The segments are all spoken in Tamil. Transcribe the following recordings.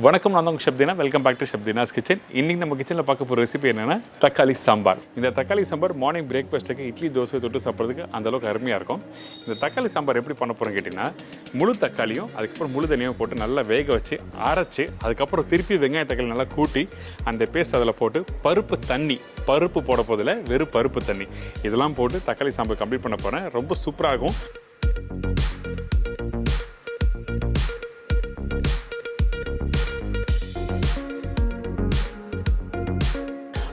வணக்கம், நான் உங்கள் Shabdina. Welcome back to Shabdina's kitchen. இன்றைக்கி நம்ம கிச்சனில் பார்க்க போகிற ரெசிபி என்னென்னா தக்காளி சாம்பார். இந்த தக்காளி சாம்பார் மார்னிங் பிரேக்ஃபாஸ்ட்டுக்கு இட்லி தோசை தொட்டு சாப்பிட்றதுக்கு அந்தளவுக்கு அருமையாக இருக்கும். இந்த தக்காளி சாம்பார் எப்படி பண்ண போகிறோன்னு கேட்டிங்கன்னா, முழு தக்காளியும் அதுக்கப்புறம் முழு தனியாக போட்டு நல்லா வேக வச்சு அரைச்சி அதுக்கப்புறம் திருப்பி வெங்காய தக்காளி நல்லா கூட்டி அந்த பேஸ்ட் அதில் போட்டு பருப்பு போட போதில் வெறும் பருப்பு தண்ணி இதெல்லாம் போட்டு தக்காளி சாம்பார் கம்ப்ளீட் பண்ண போகிறேன். ரொம்ப சூப்பராகும்.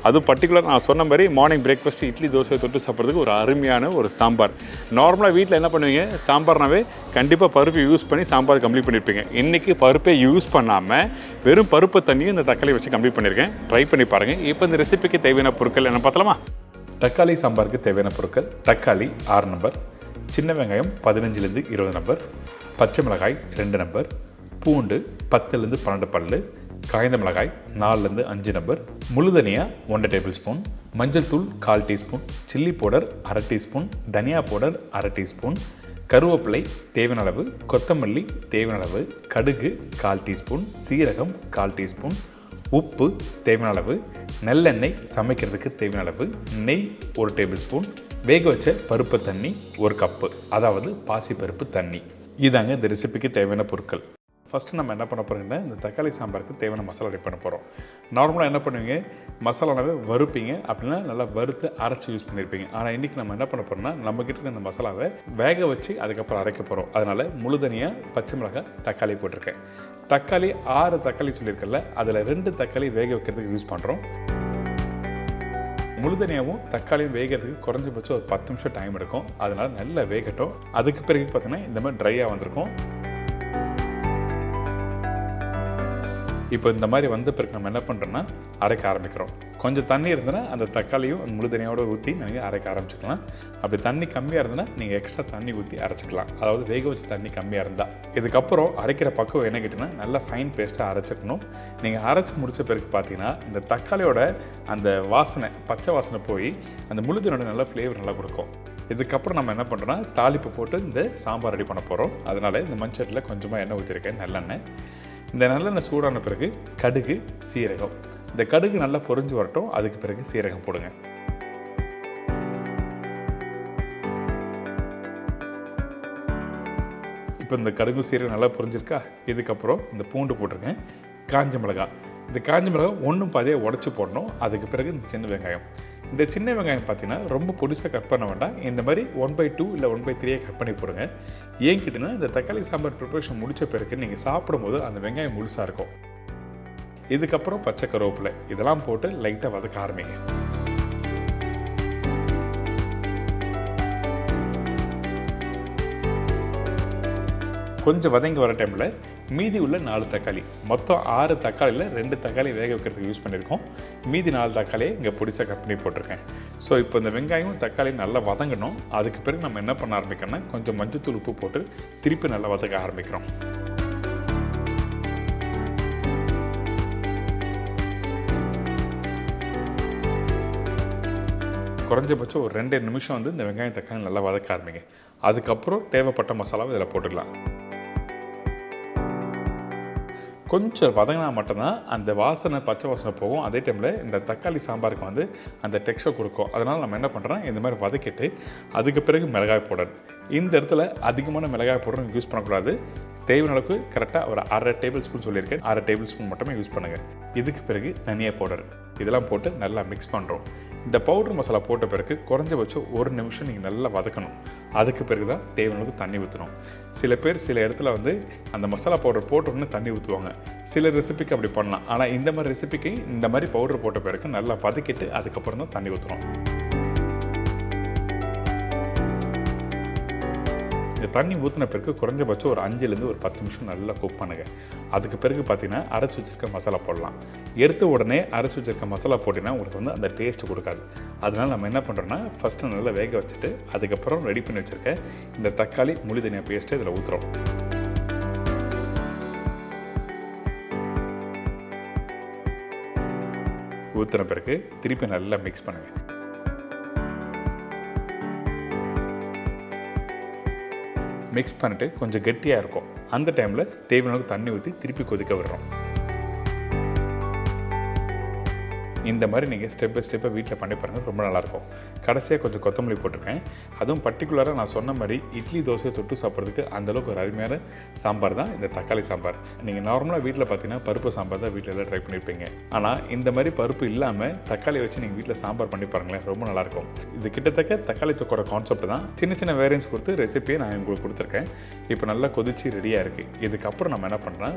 அதுவும் பர்டிகுலர் நான் சொன்ன மாதிரி மார்னிங் பிரேக்ஃபாஸ்ட் இட்லி தோசை தொட்டு சாப்பிட்றதுக்கு ஒரு அருமையான ஒரு சாம்பார். நார்மலாக வீட்டில் என்ன பண்ணுவீங்க, சாம்பார்னாவே கண்டிப்பாக பருப்பு யூஸ் பண்ணி சாம்பார் கம்ப்ளீட் பண்ணியிருப்பீங்க. இன்றைக்கி பருப்பை யூஸ் பண்ணாமல் வெறும் பருப்பு தண்ணியும் இந்த தக்காளி வச்சு கம்ப்ளீட் பண்ணியிருக்கேன். ட்ரை பண்ணி பாருங்கள். இப்போ இந்த ரெசிபிக்கு தேவையான பொருட்கள் என்ன பார்த்தலாமா? தக்காளி சாம்பாருக்கு தேவையான பொருட்கள்: தக்காளி 6 நம்பர், சின்ன வெங்காயம் 15லேருந்து 20 நம்பர், பச்சை மிளகாய் 2 நம்பர், பூண்டு 10லேருந்து 12 பல்லு, காய்ந்த மிளகாய் 4லேருந்து 5 நம்பர், முழு தனியா 1 டேபிள் ஸ்பூன், மஞ்சள் தூள் 1/4 டீஸ்பூன், சில்லி பவுடர் 1/2 டீஸ்பூன், தனியா பவுடர் 1/2 டீஸ்பூன், கருவேப்பிலை தேவையான அளவு, கொத்தமல்லி தேவையான அளவு, கடுகு 1/4 டீஸ்பூன், சீரகம் 1/4 டீஸ்பூன், உப்பு தேவையான அளவு, நல்லெண்ணெய் சமைக்கிறதுக்கு தேவையான அளவு, நெய் 1 டேபிள் ஸ்பூன், வேக வச்ச பருப்பு தண்ணி 1 கப்பு, அதாவது பாசி பருப்பு தண்ணி. இதாங்க இந்த ரெசிபிக்கு தேவையான பொருட்கள். ஃபஸ்ட்டு நம்ம என்ன பண்ண போகிறோம்னா, இந்த தக்காளி சாம்பாருக்கு தேவையான மசாலா ரெடி பண்ண போகிறோம். நார்மலாக என்ன பண்ணுவீங்க, மசாலாவே வறுப்பீங்க, அப்படின்னா நல்லா வறுத்து அரைச்சி யூஸ் பண்ணியிருப்பீங்க. ஆனால் இன்றைக்கி நம்ம என்ன பண்ண போகிறோம்னா, நம்மக்கிட்ட இருக்க இந்த மசாலாவை வேக வச்சு அதுக்கப்புறம் அரைக்க போகிறோம். அதனால் முழுதனியாக பச்சை மிளகாய் தக்காளி போட்டிருக்கேன். தக்காளி 6 தக்காளி சொல்லியிருக்கல, அதில் 2 தக்காளி வேக வைக்கிறதுக்கு யூஸ் பண்ணுறோம். முழுதனியாகவும் தக்காளியும் வேகிறதுக்கு குறைஞ்சபட்சம் ஒரு 10 நிமிஷம் டைம் எடுக்கும். அதனால் நல்லா வேகட்டும். அதுக்கு பிறகு பார்த்தீங்கன்னா இந்த மாதிரி ட்ரையாக வந்திருக்கும். இப்போ இந்த மாதிரி வந்த பிறகு நம்ம என்ன பண்ணுறோன்னா அரைக்க ஆரம்பிக்கிறோம். கொஞ்சம் தண்ணி இருந்ததுன்னா அந்த தக்காளியும் அந்த முழுதனியோட ஊற்றி நீங்கள் அரைக்க ஆரம்பிச்சிக்கலாம். அப்படி தண்ணி கம்மியாக இருந்ததுன்னா நீங்கள் எக்ஸ்ட்ரா தண்ணி ஊற்றி அரைச்சிக்கலாம். அதாவது வேக வச்ச தண்ணி கம்மியாக இருந்தால். இதுக்கப்புறம் அரைக்கிற பக்கம் என்ன கேட்டிங்கன்னா, நல்லா ஃபைன் பேஸ்ட்டாக அரைச்சிக்கணும். நீங்கள் அரைச்சி முடித்த பிறகு பார்த்தீங்கன்னா இந்த தக்காளியோட அந்த வாசனை, பச்சை வாசனை போய் அந்த முழுதனியோட நல்ல ஃப்ளேவர் நல்லா கொடுக்கும். இதுக்கப்புறம் நம்ம என்ன பண்ணுறோன்னா தாளிப்பு போட்டு இந்த சாம்பார் ரெடி பண்ண போகிறோம். அதனால் இந்த மண்சட்டியில் கொஞ்சமாக எண்ணெய் ஊற்றிருக்கேன், நல்லெண்ணெய். இந்த நல்லெண்ணெய் சூடான பிறகு கடுகு, சீரகம். இந்த கடுகு நல்லா பொரிஞ்சு வரட்டும். அதுக்கு பிறகு சீரகம் போடுங்க. இப்போ இந்த கடுகு சீரகம் நல்லா பொரிஞ்சிருக்கா? இதுக்கப்புறம் இந்த பூண்டு போட்டிருக்கேன், காஞ்ச மிளகாய். இந்த காஞ்ச மிளகாய் ஒன்றும் பாதியாக உடச்சி போடணும். அதுக்கு பிறகு இந்த சின்ன வெங்காயம். இந்த சின்ன வெங்காயம் பார்த்தீங்கன்னா ரொம்ப பொடிசாக கட் பண்ண வேண்டாம். இந்த மாதிரி 1/2 இல்லை 1/3 கட் பண்ணி போடுங்க. ஏன் கேட்டிங்கன்னா, இந்த தக்காளி சாம்பார் ப்ரிப்பரேஷன் முடித்த பிறகு நீங்கள் சாப்பிடும்போது அந்த வெங்காயம் முழுசாக இருக்கும். இதுக்கப்புறம் பச்சை கருவேப்பிலை இதெல்லாம் போட்டு லைட்டாக வதக்க ஆரம்பிங்க. கொஞ்சம் வதங்கி வர டைமில் மீதி உள்ள 4 தக்காளி, மொத்தம் 6 தக்காளியில் 2 தக்காளி வேக வைக்கிறதுக்கு யூஸ் பண்ணியிருக்கோம். மீதி 4 தக்காளியை இங்கே பொடிசாக கட் பண்ணி போட்டிருக்கேன். ஸோ இப்போ இந்த வெங்காயம் தக்காளி நல்லா வதங்கணும். அதுக்கு பிறகு நம்ம என்ன பண்ண ஆரம்பிக்கணும்னா, கொஞ்சம் மஞ்சத்தூள் உப்பு போட்டு திருப்பி நல்லா வதக்க ஆரம்பிக்கிறோம். குறைஞ்சபட்சம் ஒரு 2 நிமிஷம் வந்து இந்த வெங்காயம் தக்காளி நல்லா வதக்க ஆரம்பிங்க. அதுக்கப்புறம் தேவைப்பட்ட மசாலாவை இதில் போட்டுக்கலாம். கொஞ்சம் வதங்கினா மட்டும்தான் அந்த வாசனை, பச்சை வாசனை போகும். அதே டைமில் இந்த தக்காளி சாம்பாருக்கு வந்து அந்த டெக்ஸ்சர் கொடுக்கும். அதனால் நம்ம என்ன பண்ணுறோம், இந்த மாதிரி வதக்கிட்டு அதுக்கு பிறகு மிளகாய் பவுடர். இந்த இடத்துல அதிகமான மிளகாய் பவுடர் யூஸ் பண்ணக்கூடாது. தேவையான அளவுக்கு கரெக்டாக ஒரு 1/2 டேபிள் ஸ்பூன் சொல்லியிருக்கேன். 1/2 டேபிள் ஸ்பூன் மட்டுமே யூஸ் பண்ணுங்கள். இதுக்கு பிறகு தனியா பவுடர் இதெல்லாம் போட்டு நல்லா மிக்ஸ் பண்ணுறோம். இந்த பவுடர் மசாலா போட்ட பிறகு குறைஞ்சபட்சம் 1 நிமிஷம் நீங்கள் நல்லா வதக்கணும். அதுக்கு பிறகு தான் தேவையான அளவுக்கு தண்ணி ஊற்றணும். சில பேர் சில இடத்துல வந்து அந்த மசாலா பவுடர் போட்ட உடனே தண்ணி ஊற்றுவாங்க. சில ரெசிபிக்கு அப்படி பண்ணலாம். ஆனால் இந்த மாதிரி ரெசிபிக்கு இந்த மாதிரி பவுடர் போட்ட பிறகு நல்லா வதக்கிட்டு அதுக்கப்புறம் தான் தண்ணி ஊற்றணும். இந்த தண்ணி ஊற்றின பிறகு குறைஞ்சபட்சம் ஒரு 5லேருந்து ஒரு 10 நிமிஷம் நல்லா குக் பண்ணுங்கள். அதுக்கு பிறகு பார்த்தீங்கன்னா அரைச்சி வச்சுருக்க மசாலா போடலாம். எடுத்த உடனே அரைச்சி வச்சுருக்க மசாலா போட்டிங்கன்னா உங்களுக்கு வந்து அந்த டேஸ்ட்டு கொடுக்காது. அதனால் நம்ம என்ன பண்ணுறோன்னா, ஃபஸ்ட்டு நல்லா வேக வச்சுட்டு அதுக்கப்புறம் ரெடி பண்ணி வச்சுருக்க இந்த தக்காளி முழு தனியா பேஸ்ட்டு இதில் ஊற்றுறோம். ஊற்றின பிறகு திருப்பி நல்லா மிக்ஸ் பண்ணுங்கள். மிக்ஸ் பண்ணிட்டு கொஞ்சம் கெட்டியாக இருக்கும். அந்த டைமில் தேவையான தண்ணி ஊற்றி திருப்பி கொதிக்க விடுறோம். இந்த மாதிரி நீங்கள் ஸ்டெப் பை ஸ்டெப்பாக வீட்டில் பண்ணி பாருங்கள், ரொம்ப நல்லாயிருக்கும். கடைசியாக கொஞ்சம் கொத்தமல்லி போட்டிருக்கேன். அதுவும் பர்டிகுலராக நான் சொன்ன மாதிரி இட்லி தோசையை தொட்டு சாப்பிட்றதுக்கு அந்தளவுக்கு ஒரு அருமையான சாம்பார் தான் இந்த தக்காளி சாம்பார். நீங்கள் நார்மலாக வீட்டில் பார்த்தீங்கன்னா பருப்பு சாம்பார் தான் வீட்டில் எல்லாம் ட்ரை பண்ணியிருப்பீங்க. ஆனால் இந்த மாதிரி பருப்பு இல்லாமல் தக்காளி வச்சு நீங்கள் வீட்டில் சாம்பார் பண்ணி பாருங்களேன், ரொம்ப நல்லாயிருக்கும். இது கிட்டத்தட்ட தக்காளி தொக்கோட கான்செப்ட் தான். சின்ன சின்ன வேரியன்ஸ் கொடுத்து ரெசிபியை நான் உங்களுக்கு கொடுத்துருக்கேன். இப்போ நல்லா கொதிச்சு ரெடியாக இருக்குது. இதுக்கப்புறம் நம்ம என்ன பண்ணுறோன்னா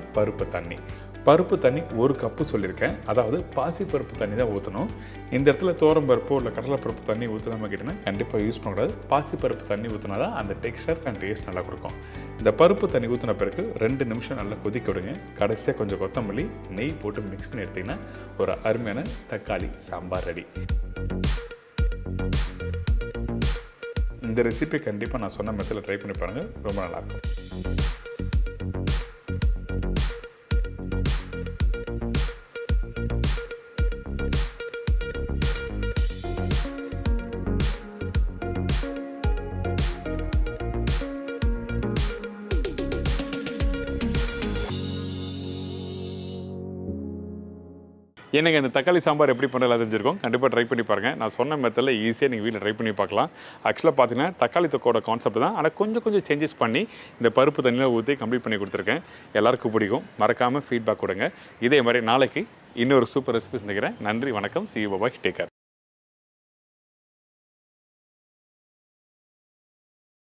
பருப்பு தண்ணி 1 கப்பு சொல்லியிருக்கேன். அதாவது பாசி பருப்பு தண்ணி தான் ஊற்றணும். இந்த இடத்துல தோரம் பருப்போ இல்லை கடலை பருப்பு தண்ணி ஊற்றலாமா கேட்டிங்கன்னா கண்டிப்பாக யூஸ் பண்ணக்கூடாது. பாசி பருப்பு தண்ணி ஊற்றினா தான் அந்த டெக்ஸ்டர் அண்ட் டேஸ்ட் நல்லா கொடுக்கும். இந்த பருப்பு தண்ணி ஊற்றின பிறகு 2 நிமிஷம் நல்லா கொதிக்க விடுங்க. கடைசியாக கொஞ்சம் கொத்தமல்லி நெய் போட்டு மிக்ஸ் பண்ணி எடுத்திங்கன்னா ஒரு அருமையான தக்காளி சாம்பார் ரெடி. இந்த ரெசிபி கண்டிப்பாக நான் சொன்ன மெத்தடில் ட்ரை பண்ணி பாருங்கள், ரொம்ப நல்லாயிருக்கும். எனக்கு இந்த தக்காளி சாம்பார் எப்படி பண்ணலாம் தெரிஞ்சிருக்கும். கண்டிப்பாக ட்ரை பண்ணி பாருங்கள். நான் சொன்ன மெத்தடில் ஈஸியாக நீங்கள் வீட்டில் ட்ரை பண்ணி பார்க்கலாம். ஆக்சுவலாக பார்த்தீங்கன்னா தக்காளி தொக்கோட கான்செப்ட் தான். ஆனால் கொஞ்சம் சேஞ்சஸ் பண்ணி இந்த பருப்பு தண்ணியில் ஊற்றி கம்ப்ளீட் பண்ணி கொடுத்துருக்கேன். எல்லாருக்கும் பிடிக்கும். மறக்காமல் ஃபீட்பேக் கொடுங்க. இதே மாதிரி நாளைக்கு இன்னொரு சூப்பர் ரெசிபி சந்திக்கிறேன். நன்றி, வணக்கம். See you, bye-bye. Take care.